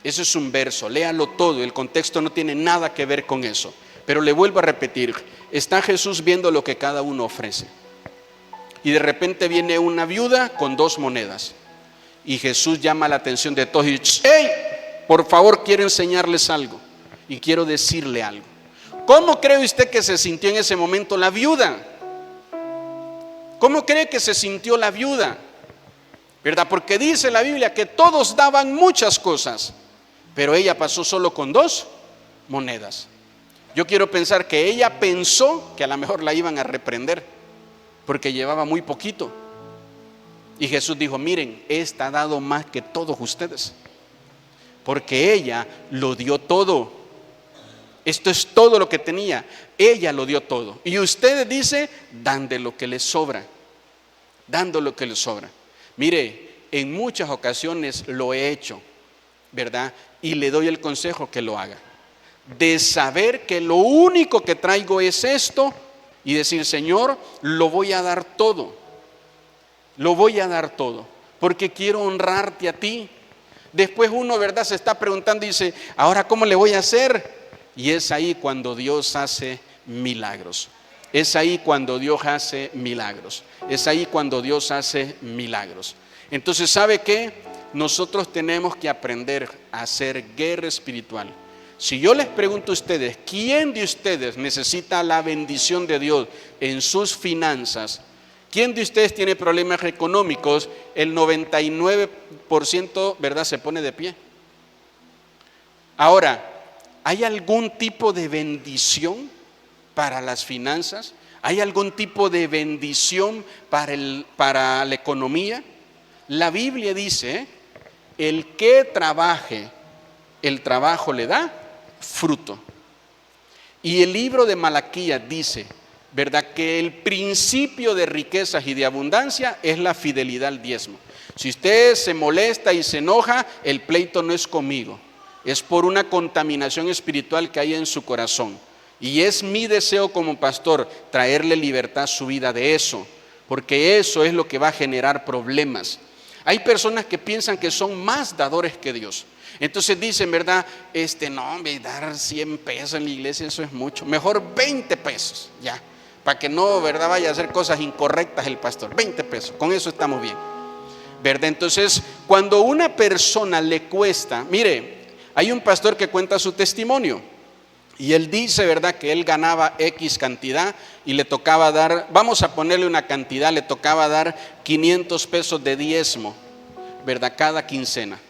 Eso es un verso, léalo todo, el contexto no tiene nada que ver con eso. Pero le vuelvo a repetir, está Jesús viendo lo que cada uno ofrece. Y de repente viene una viuda con 2 monedas. Y Jesús llama la atención de todos y dice, ¡hey! Por favor, quiero enseñarles algo. Y quiero decirle algo. ¿Cómo cree usted que se sintió en ese momento la viuda? ¿Cómo cree que se sintió la viuda? ¿Verdad? Porque dice la Biblia que todos daban muchas cosas, pero ella pasó solo con 2 monedas. Yo quiero pensar que ella pensó que a lo mejor la iban a reprender, porque llevaba muy poquito. Y Jesús dijo, miren, esta ha dado más que todos ustedes, porque ella lo dio todo. Esto es todo lo que tenía, ella lo dio todo. Y ustedes dice, dan de lo que les sobra, dando lo que les sobra. Mire, en muchas ocasiones lo he hecho, ¿verdad? Y le doy el consejo que lo haga. De saber que lo único que traigo es esto y decir, Señor, lo voy a dar todo. Lo voy a dar todo, porque quiero honrarte a ti. Después uno, ¿verdad?, se está preguntando y dice, ¿ahora cómo le voy a hacer? Y es ahí cuando Dios hace milagros. Es ahí cuando Dios hace milagros. Es ahí cuando Dios hace milagros. Entonces, ¿sabe qué? Nosotros tenemos que aprender a hacer guerra espiritual. Si yo les pregunto a ustedes, ¿quién de ustedes necesita la bendición de Dios en sus finanzas? ¿Quién de ustedes tiene problemas económicos? El 99%, ¿verdad?, se pone de pie. Ahora, ¿hay algún tipo de bendición para las finanzas? ¿Hay algún tipo de bendición para la economía? La Biblia dice, el que trabaje, el trabajo le da fruto. Y el libro de Malaquías dice, ¿verdad?, que el principio de riquezas y de abundancia es la fidelidad al diezmo. Si usted se molesta y se enoja, el pleito no es conmigo. Es por una contaminación espiritual que hay en su corazón. Y es mi deseo como pastor traerle libertad a su vida de eso, porque eso es lo que va a generar problemas. Hay personas que piensan que son más dadores que Dios. Entonces dicen, ¿verdad? No, hombre, dar 100 pesos en la iglesia, eso es mucho. Mejor 20 pesos, ya. Para que no, ¿verdad?, vaya a hacer cosas incorrectas el pastor. 20 pesos, con eso estamos bien, ¿verdad? Entonces, cuando una persona le cuesta, mire, hay un pastor que cuenta su testimonio y él dice, ¿verdad?, que él ganaba X cantidad y le tocaba dar, vamos a ponerle una cantidad, le tocaba dar 500 pesos de diezmo, ¿verdad?, cada quincena,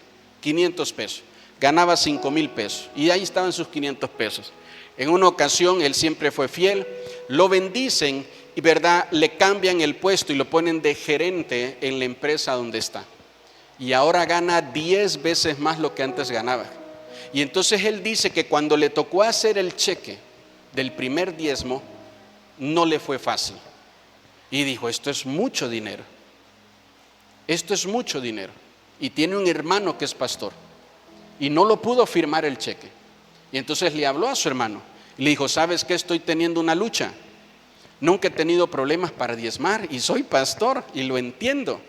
500 pesos, ganaba 5,000 pesos y ahí estaban sus 500 pesos. En una ocasión él siempre fue fiel, lo bendicen y, ¿verdad?, le cambian el puesto y lo ponen de gerente en la empresa donde está. Y ahora gana 10 veces más lo que antes ganaba. Y entonces él dice que cuando le tocó hacer el cheque del primer diezmo, no le fue fácil. Y dijo, esto es mucho dinero. Esto es mucho dinero. Y tiene un hermano que es pastor. Y no lo pudo firmar el cheque. Y entonces le habló a su hermano. Y le dijo, ¿sabes qué? Estoy teniendo una lucha. Nunca he tenido problemas para diezmar y soy pastor y lo entiendo.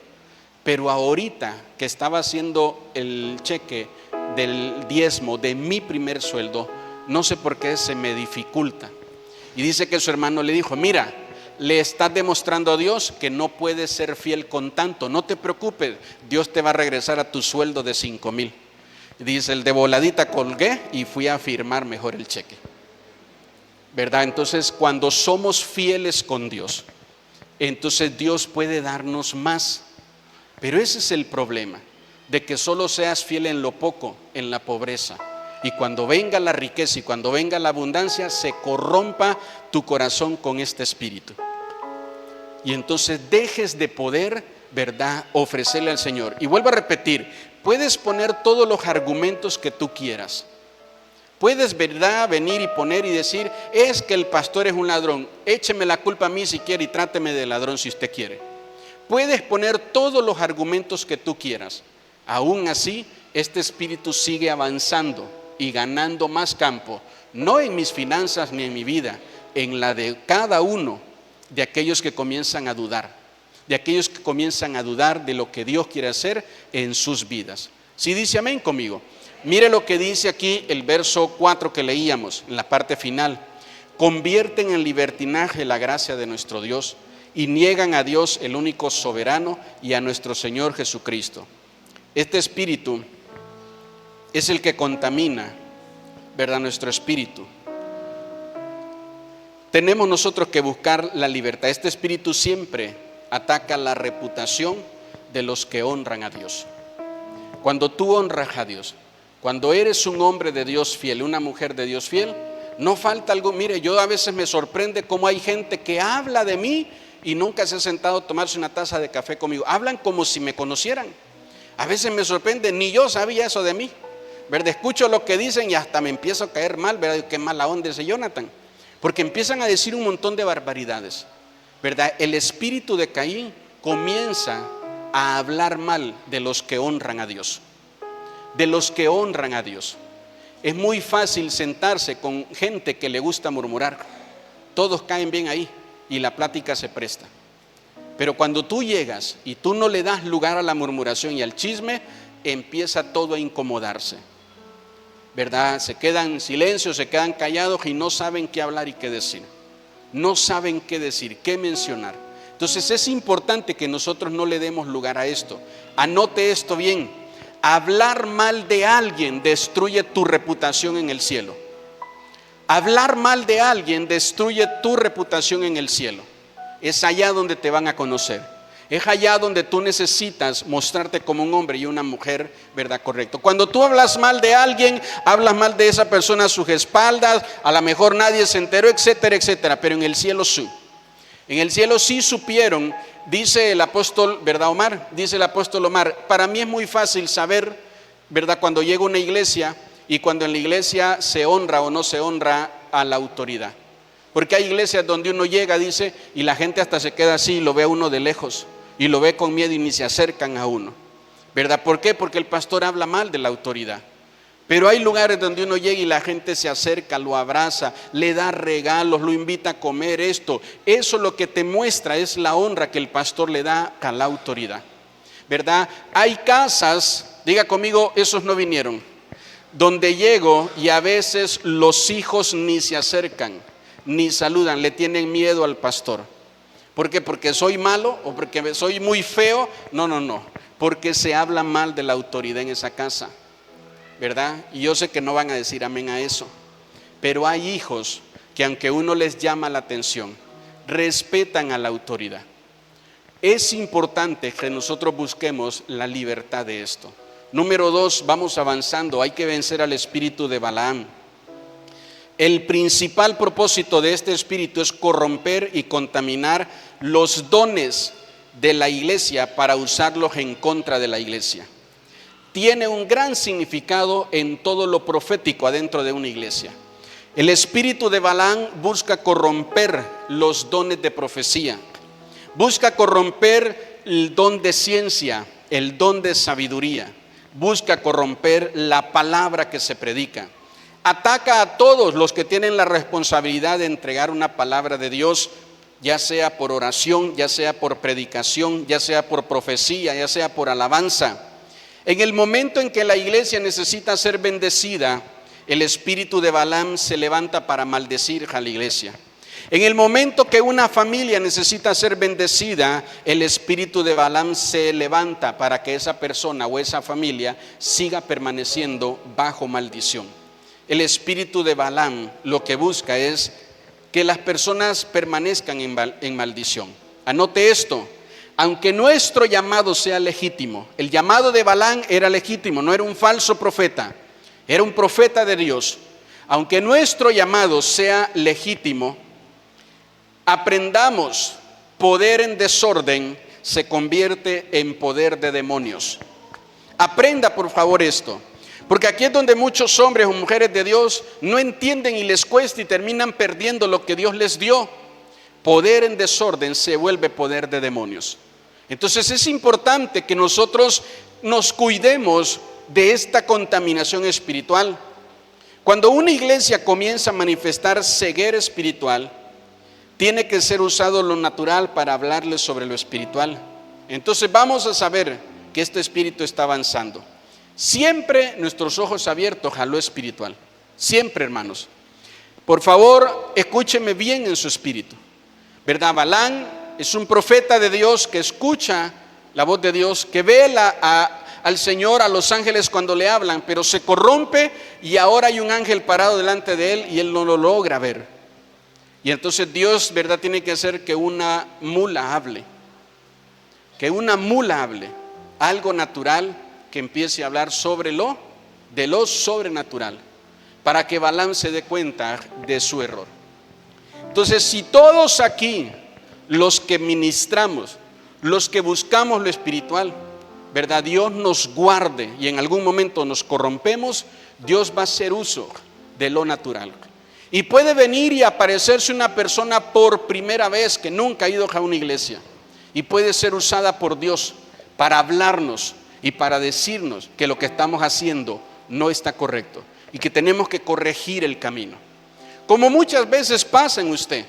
Pero ahorita que estaba haciendo el cheque del diezmo de mi primer sueldo, no sé por qué se me dificulta. Y dice que su hermano le dijo, mira, le estás demostrando a Dios que no puedes ser fiel con tanto. No te preocupes, Dios te va a regresar a tu sueldo de 5,000. Dice, el de voladita colgué y fui a firmar mejor el cheque, ¿verdad? Entonces, cuando somos fieles con Dios, entonces Dios puede darnos más. Pero ese es el problema, de que solo seas fiel en lo poco, en la pobreza. Y cuando venga la riqueza y cuando venga la abundancia, se corrompa tu corazón con este espíritu. Y entonces dejes de poder, ¿verdad?, ofrecerle al Señor. Y vuelvo a repetir, puedes poner todos los argumentos que tú quieras. Puedes, ¿verdad?, venir y poner y decir, es que el pastor es un ladrón, écheme la culpa a mí si quiere y tráteme de ladrón si usted quiere. Puedes poner todos los argumentos que tú quieras. Aún así, este espíritu sigue avanzando y ganando más campo, no en mis finanzas ni en mi vida, en la de cada uno de aquellos que comienzan a dudar, de aquellos que comienzan a dudar de lo que Dios quiere hacer en sus vidas. ¿Sí dice amén conmigo? Mire lo que dice aquí el verso 4 que leíamos en la parte final. Convierten en libertinaje la gracia de nuestro Dios y niegan a Dios, el único soberano, y a nuestro Señor Jesucristo. Este espíritu es el que contamina, ¿verdad?, nuestro espíritu. Tenemos nosotros que buscar la libertad. Este espíritu siempre ataca la reputación de los que honran a Dios. Cuando tú honras a Dios, cuando eres un hombre de Dios fiel, una mujer de Dios fiel, no falta algo. Mire, yo a veces me sorprende cómo hay gente que habla de mí y nunca se ha sentado a tomarse una taza de café conmigo. Hablan como si me conocieran. A veces me sorprende, ni yo sabía eso de mí, ¿verdad? Escucho lo que dicen y hasta me empiezo a caer mal, ¿verdad? Qué mala onda ese Jonathan, porque empiezan a decir un montón de barbaridades, ¿verdad? El espíritu de Caín comienza a hablar mal de los que honran a Dios, de los que honran a Dios. Es muy fácil sentarse con gente que le gusta murmurar. Todos caen bien ahí y la plática se presta. Pero cuando tú llegas y tú no le das lugar a la murmuración y al chisme, empieza todo a incomodarse, ¿verdad? Se quedan en silencio, se quedan callados y no saben qué hablar y qué decir. No saben qué decir, qué mencionar. Entonces es importante que nosotros no le demos lugar a esto. Anote esto bien. Hablar mal de alguien destruye tu reputación en el cielo. Hablar mal de alguien destruye tu reputación en el cielo. Es allá donde te van a conocer. Es allá donde tú necesitas mostrarte como un hombre y una mujer, ¿verdad? Correcto. Cuando tú hablas mal de alguien, hablas mal de esa persona a sus espaldas, a lo mejor nadie se enteró, etcétera, etcétera. Pero en el cielo sí. En el cielo sí supieron. Dice el apóstol, ¿verdad, Omar? Dice el apóstol Omar, para mí es muy fácil saber, ¿verdad?, cuando llego a una iglesia y cuando en la iglesia se honra o no se honra a la autoridad. Porque hay iglesias donde uno llega, dice, y la gente hasta se queda así y lo ve a uno de lejos y lo ve con miedo y ni se acercan a uno, ¿verdad? ¿Por qué? Porque el pastor habla mal de la autoridad. Pero hay lugares donde uno llega y la gente se acerca, lo abraza, le da regalos, lo invita a comer esto. Eso lo que te muestra es la honra que el pastor le da a la autoridad, ¿verdad? Hay casas, diga conmigo, esos no vinieron, donde llego y a veces los hijos ni se acercan, ni saludan, le tienen miedo al pastor. ¿Por qué? ¿Porque soy malo o porque soy muy feo? No, porque se habla mal de la autoridad en esa casa, ¿verdad? Y yo sé que no van a decir amén a eso, pero hay hijos que aunque uno les llama la atención, respetan a la autoridad. Es importante que nosotros busquemos la libertad de esto. Número 2, vamos avanzando, hay que vencer al espíritu de Balaam. El principal propósito de este espíritu es corromper y contaminar los dones de la iglesia para usarlos en contra de la iglesia. Tiene un gran significado en todo lo profético adentro de una iglesia. El espíritu de Balaam busca corromper los dones de profecía, busca corromper el don de ciencia, el don de sabiduría, busca corromper la palabra que se predica. Ataca a todos los que tienen la responsabilidad de entregar una palabra de Dios, ya sea por oración, ya sea por predicación, ya sea por profecía, ya sea por alabanza. En el momento en que la iglesia necesita ser bendecida, el espíritu de Balaam se levanta para maldecir a la iglesia. En el momento que una familia necesita ser bendecida, el espíritu de Balaam se levanta para que esa persona o esa familia siga permaneciendo bajo maldición. El espíritu de Balaam lo que busca es que las personas permanezcan en maldición. Anote esto. Aunque nuestro llamado sea legítimo, el llamado de Balaam era legítimo, no era un falso profeta, era un profeta de Dios. Aunque nuestro llamado sea legítimo, aprendamos, poder en desorden se convierte en poder de demonios. Aprenda por favor esto, porque aquí es donde muchos hombres o mujeres de Dios no entienden y les cuesta y terminan perdiendo lo que Dios les dio. Poder en desorden se vuelve poder de demonios. Entonces es importante que nosotros nos cuidemos de esta contaminación espiritual. Cuando una iglesia comienza a manifestar ceguera espiritual, tiene que ser usado lo natural para hablarles sobre lo espiritual. Entonces vamos a saber que este espíritu está avanzando. Siempre nuestros ojos abiertos a lo espiritual. Siempre, hermanos. Por favor, escúcheme bien en su espíritu. ¿Verdad? Balaam es un profeta de Dios que escucha la voz de Dios, que ve al Señor, a los ángeles cuando le hablan, pero se corrompe y ahora hay un ángel parado delante de él y él no lo logra ver. Y entonces Dios, ¿verdad?, tiene que hacer que una mula hable. Que una mula hable. Algo natural que empiece a hablar sobre lo sobrenatural, para que Balaam se dé cuenta de su error. Entonces, si todos aquí, los que ministramos, los que buscamos lo espiritual, ¿verdad?, Dios nos guarde y en algún momento nos corrompemos, Dios va a hacer uso de lo natural. Y puede venir y aparecerse una persona por primera vez que nunca ha ido a una iglesia y puede ser usada por Dios para hablarnos y para decirnos que lo que estamos haciendo no está correcto y que tenemos que corregir el camino. Como muchas veces pasa en usted,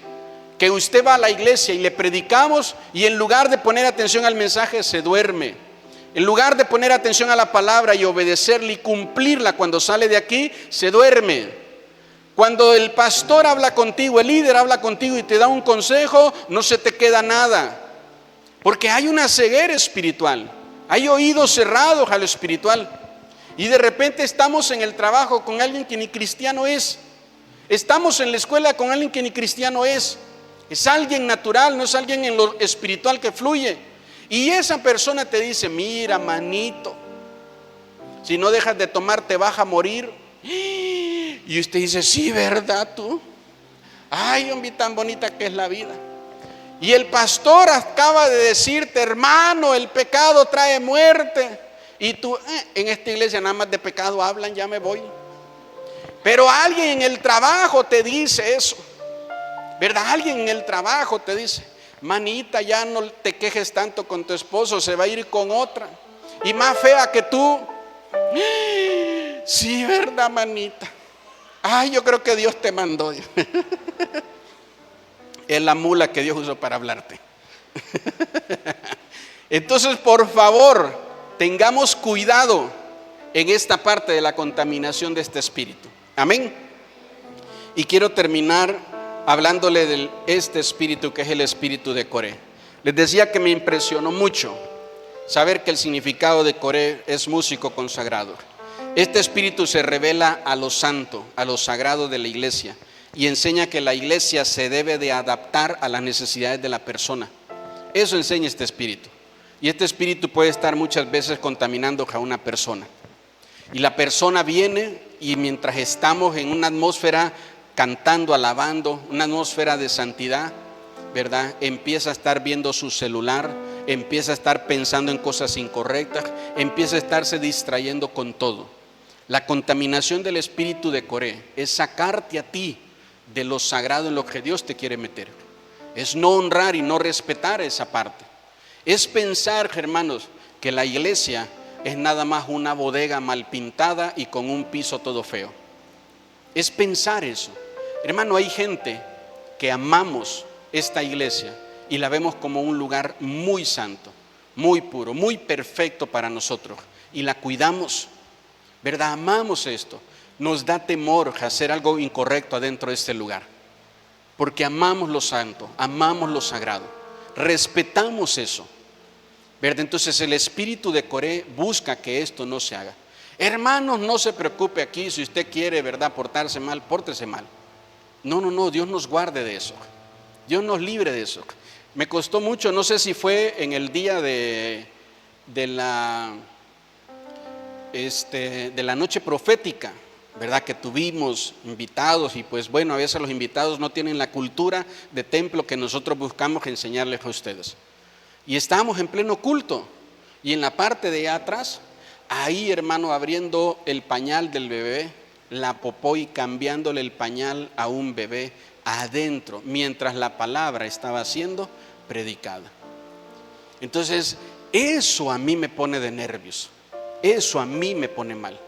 que usted va a la iglesia y le predicamos y en lugar de poner atención al mensaje se duerme. En lugar de poner atención a la palabra y obedecerla y cumplirla cuando sale de aquí, se duerme. Cuando el pastor habla contigo, el líder habla contigo y te da un consejo, no se te queda nada. Porque hay una ceguera espiritual, hay oídos cerrados a lo espiritual. Y de repente estamos en el trabajo con alguien que ni cristiano es. Estamos en la escuela con alguien que ni cristiano es. Es alguien natural, no es alguien en lo espiritual que fluye. Y esa persona te dice: mira, manito, si no dejas de tomar te vas a morir. Y usted dice: sí, ¿verdad tú? Ay, hombre, tan bonita que es la vida. Y el pastor acaba de decirte: hermano, el pecado trae muerte. Y tú, en esta iglesia nada más de pecado hablan, ya me voy. Pero alguien en el trabajo te dice eso, ¿verdad? Alguien en el trabajo te dice: manita, ya no te quejes tanto con tu esposo, se va a ir con otra y más fea que tú. Sí, ¿verdad, manita? Ay, yo creo que Dios te mandó. Es la mula que Dios usó para hablarte. Entonces, por favor, tengamos cuidado en esta parte de la contaminación de este espíritu. Amén. Y quiero terminar hablándole de este espíritu que es el espíritu de Coré. Les decía que me impresionó mucho saber que el significado de Coré es músico consagrado. Este espíritu se revela a lo santo, a lo sagrado de la iglesia, y enseña que la iglesia se debe de adaptar a las necesidades de la persona. Eso enseña este espíritu. Y este espíritu puede estar muchas veces contaminando a una persona. Y la persona viene y mientras estamos en una atmósfera cantando, alabando, una atmósfera de santidad, ¿verdad?, empieza a estar viendo su celular, empieza a estar pensando en cosas incorrectas, empieza a estarse distrayendo con todo. La contaminación del espíritu de Coré es sacarte a ti de lo sagrado en lo que Dios te quiere meter. Es no honrar y no respetar esa parte. Es pensar, hermanos, que la iglesia es nada más una bodega mal pintada y con un piso todo feo. Es pensar eso. Hermano, hay gente que amamos esta iglesia y la vemos como un lugar muy santo, muy puro, muy perfecto para nosotros, y la cuidamos, ¿verdad? Amamos esto. Nos da temor hacer algo incorrecto adentro de este lugar, porque amamos lo santo, amamos lo sagrado, respetamos eso, ¿verdad? Entonces el espíritu de Coré busca que esto no se haga. Hermanos, no se preocupe aquí, si usted quiere, ¿verdad?, portarse mal, pórtese mal. No, Dios nos guarde de eso, Dios nos libre de eso. Me costó mucho, no sé si fue en el día de la noche profética, ¿verdad?, que tuvimos invitados, y pues bueno, a veces los invitados no tienen la cultura de templo que nosotros buscamos enseñarles a ustedes. Y estábamos en pleno culto, y en la parte de atrás ahí, hermano, abriendo el pañal del bebé, la popó y cambiándole el pañal a un bebé adentro, mientras la palabra estaba siendo predicada. Entonces, eso a mí me pone de nervios, eso a mí me pone mal.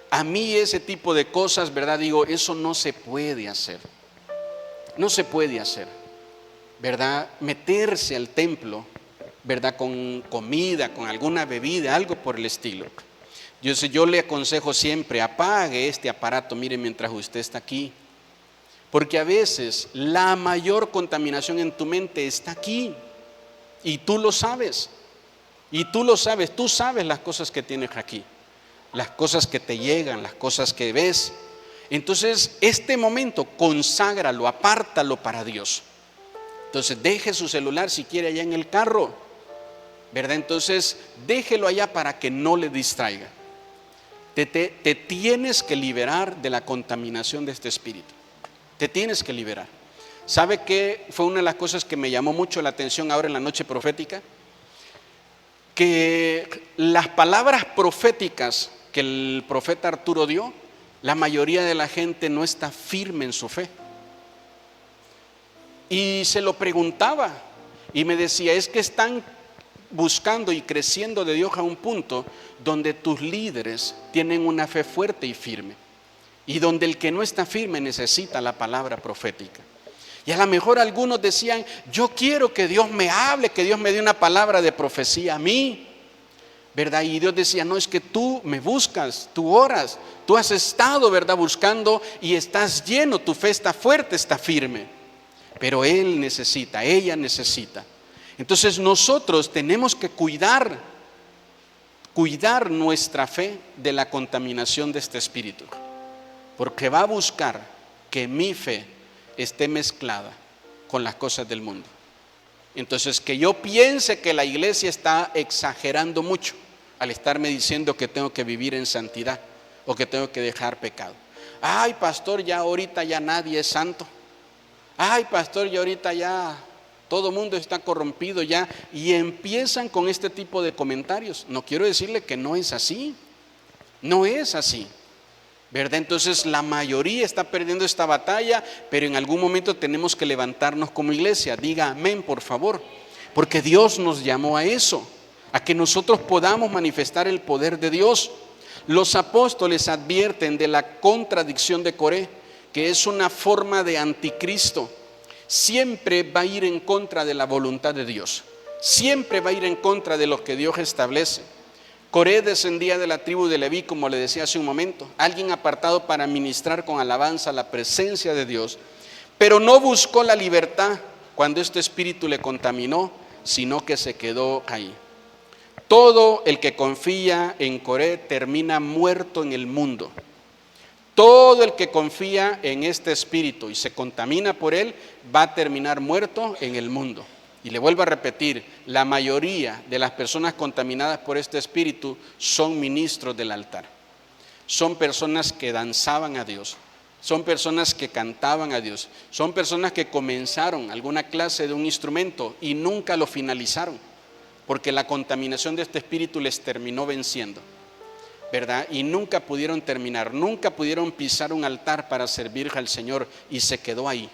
A mí ese tipo de cosas, ¿verdad? Digo, eso no se puede hacer. No se puede hacer, ¿verdad? Meterse al templo, ¿verdad? Con comida, con alguna bebida, algo por el estilo. Yo le aconsejo siempre, apague este aparato, mire, mientras usted está aquí. Porque a veces la mayor contaminación en tu mente está aquí. Y tú lo sabes. Y tú lo sabes, tú sabes las cosas que tienes aquí. Las cosas que te llegan, las cosas que ves. Entonces, este momento, conságralo, apártalo para Dios. Entonces, deje su celular si quiere allá en el carro, ¿verdad? Entonces, déjelo allá para que no le distraiga. Te tienes que liberar de la contaminación de este espíritu. Te tienes que liberar. ¿Sabe qué fue una de las cosas que me llamó mucho la atención ahora en la noche profética? Que las palabras proféticas que el profeta Arturo dio, la mayoría de la gente no está firme en su fe. Y se lo preguntaba y me decía, es que están buscando y creciendo de Dios a un punto donde tus líderes tienen una fe fuerte y firme, y donde el que no está firme necesita la palabra profética. Y a lo mejor algunos decían, yo quiero que Dios me hable, que Dios me dé una palabra de profecía a mí, ¿verdad? Y Dios decía, no, es que tú me buscas, tú oras, tú has estado, ¿verdad?, buscando y estás lleno, tu fe está fuerte, está firme. Pero él necesita, ella necesita. Entonces nosotros tenemos que cuidar nuestra fe de la contaminación de este espíritu, porque va a buscar que mi fe esté mezclada con las cosas del mundo. Entonces, que yo piense que la iglesia está exagerando mucho al estarme diciendo que tengo que vivir en santidad o que tengo que dejar pecado. Ay, pastor, ya ahorita ya nadie es santo. Ay, pastor, ya ahorita ya todo mundo está corrompido ya. Y empiezan con este tipo de comentarios. No quiero decirle que no es así. No es así, ¿verdad? Entonces la mayoría está perdiendo esta batalla, pero en algún momento tenemos que levantarnos como iglesia. Diga amén, por favor, porque Dios nos llamó a eso, a que nosotros podamos manifestar el poder de Dios. Los apóstoles advierten de la contradicción de Coré, que es una forma de anticristo. Siempre va a ir en contra de la voluntad de Dios, siempre va a ir en contra de lo que Dios establece. Coré descendía de la tribu de Leví, como le decía hace un momento, alguien apartado para ministrar con alabanza la presencia de Dios, pero no buscó la libertad cuando este espíritu le contaminó, sino que se quedó ahí. Todo el que confía en Coré termina muerto en el mundo. Todo el que confía en este espíritu y se contamina por él va a terminar muerto en el mundo. Y le vuelvo a repetir, la mayoría de las personas contaminadas por este espíritu son ministros del altar. Son personas que danzaban a Dios, son personas que cantaban a Dios, son personas que comenzaron alguna clase de un instrumento y nunca lo finalizaron, porque la contaminación de este espíritu les terminó venciendo, ¿verdad? Y nunca pudieron terminar, nunca pudieron pisar un altar para servir al Señor y se quedó ahí.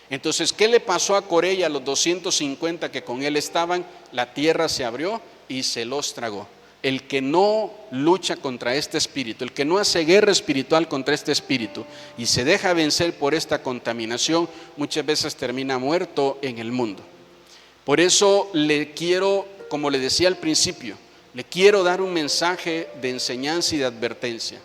Entonces, ¿qué le pasó a Coré y a los 250 que con él estaban? La tierra se abrió y se los tragó. El que no lucha contra este espíritu, el que no hace guerra espiritual contra este espíritu y se deja vencer por esta contaminación, muchas veces termina muerto en el mundo. Por eso le quiero, como le decía al principio, le quiero dar un mensaje de enseñanza y de advertencia,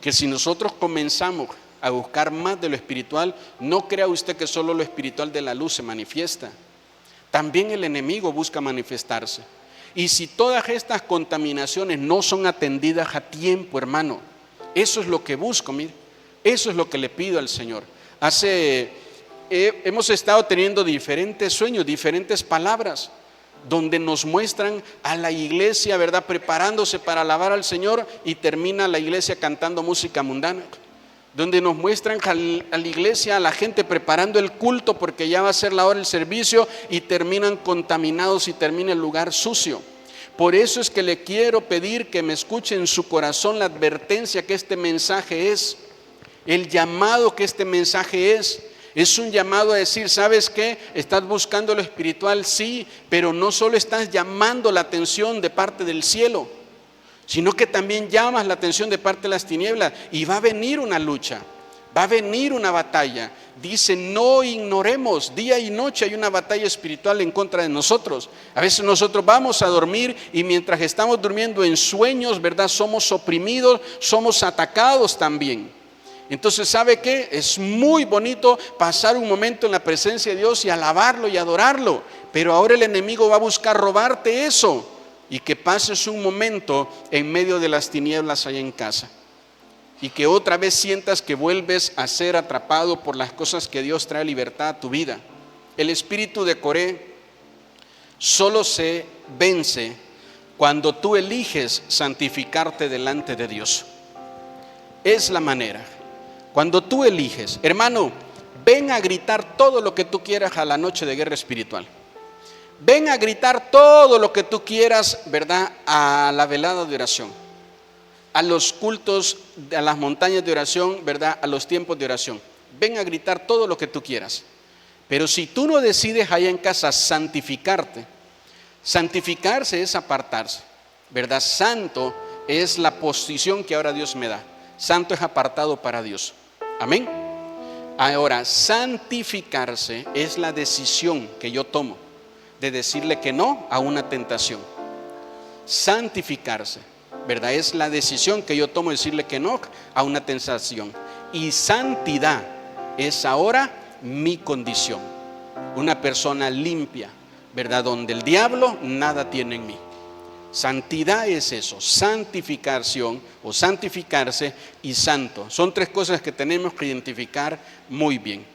que si nosotros comenzamos a buscar más de lo espiritual, no crea usted que solo lo espiritual de la luz se manifiesta, también el enemigo busca manifestarse. Y si todas estas contaminaciones no son atendidas a tiempo, hermano, eso es lo que busco, mire, eso es lo que le pido al Señor. Hemos estado teniendo diferentes sueños, diferentes palabras, donde nos muestran a la iglesia, ¿verdad?, preparándose para alabar al Señor y termina la iglesia cantando música mundana. Donde nos muestran a la iglesia, a la gente preparando el culto porque ya va a ser la hora del servicio y terminan contaminados y termina el lugar sucio. Por eso es que le quiero pedir que me escuche en su corazón la advertencia que este mensaje es, el llamado que este mensaje es. Es un llamado a decir, ¿sabes qué? Estás buscando lo espiritual, sí, pero no solo estás llamando la atención de parte del cielo, sino que también llamas la atención de parte de las tinieblas, y va a venir una lucha, va a venir una batalla. Dice, no ignoremos, día y noche hay una batalla espiritual en contra de nosotros. A veces nosotros vamos a dormir y mientras estamos durmiendo en sueños, ¿verdad? Somos oprimidos, somos atacados también. Entonces, ¿sabe qué? Es muy bonito pasar un momento en la presencia de Dios y alabarlo y adorarlo, pero ahora el enemigo va a buscar robarte eso y que pases un momento en medio de las tinieblas allá en casa y que otra vez sientas que vuelves a ser atrapado por las cosas que Dios trae libertad a tu vida. El espíritu de Coré solo se vence cuando tú eliges santificarte delante de Dios. Es la manera. Cuando tú eliges, hermano, ven a gritar todo lo que tú quieras a la noche de guerra espiritual. Ven a gritar todo lo que tú quieras, ¿verdad? A la velada de oración, a los cultos, a las montañas de oración, ¿verdad? A los tiempos de oración. Ven a gritar todo lo que tú quieras. Pero si tú no decides allá en casa santificarte, santificarse es apartarse, ¿verdad? Santo es la posición que ahora Dios me da. Santo es apartado para Dios. Amén. Ahora, santificarse es la decisión que yo tomo de decirle que no a una tentación. Santificarse, ¿verdad? Es la decisión que yo tomo de decirle que no a una tentación. Y santidad es ahora mi condición. Una persona limpia, ¿verdad? Donde el diablo nada tiene en mí. Santidad es eso, santificación o santificarse y santo. Son tres cosas que tenemos que identificar muy bien.